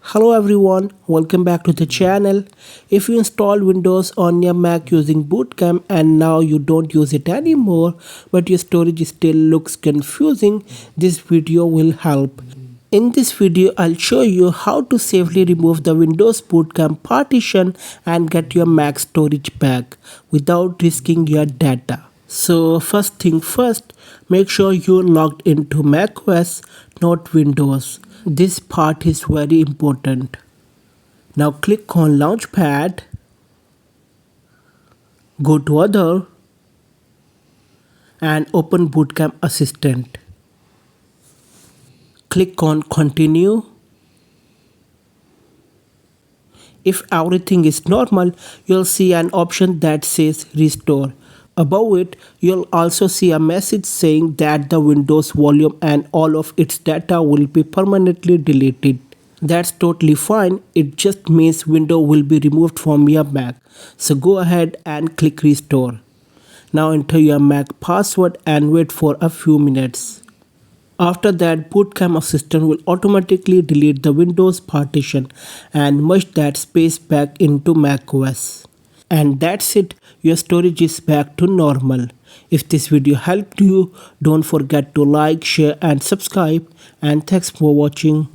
Hello everyone, welcome back to the channel. If you installed Windows on your Mac using Bootcamp and now you don't use it anymore, but your storage still looks confusing, this video will help. In this video, I'll show you how to safely remove the Windows Bootcamp partition and get your Mac storage back without risking your data. So first thing first, make sure you're logged into macOS, not Windows. This part is very important. Now click on Launchpad, go to Other and open Bootcamp Assistant. Click on Continue. If everything is normal, you'll see an option that says Restore. Above it, you'll also see a message saying that the Windows volume and all of its data will be permanently deleted. That's totally fine, it just means Windows will be removed from your Mac. So go ahead and click Restore. Now enter your Mac password and wait for a few minutes. After that, Bootcamp Assistant will automatically delete the Windows partition and merge that space back into macOS. And that's it, your storage is back to normal. If this video helped you, don't forget to like, share and subscribe, and thanks for watching.